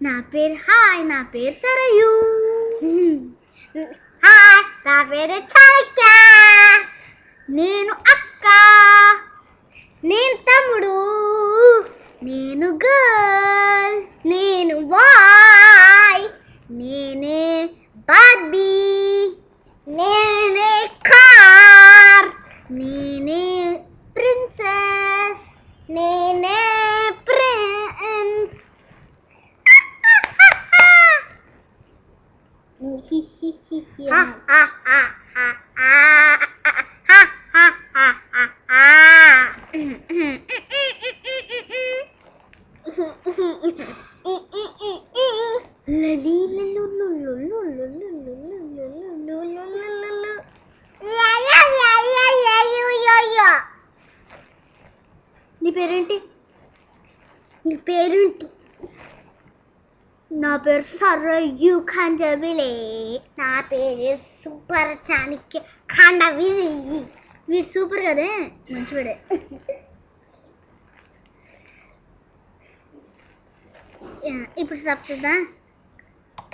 నా పేరు సరయు. హాయ్, నా పేరు చాణక్య. నేను అక్క, నేను తమ్ముడు, నేను గర్ల్, నేను బాయ్, నేనే బార్బీ, నేనే కార్, నేనే ప్రిన్సెస్, నేనే ప్రిన్స్. నీ పేరేంటి? నీ పేరేంటి? నా పేరు సరయు ఖంజబిలే. నా పేరు సూపర్ చాణక్య ఖండబిలి. వీడు సూపర్ కదే, మంచివాడే. ఇప్పుడు స్టాప్ చేద్దాం.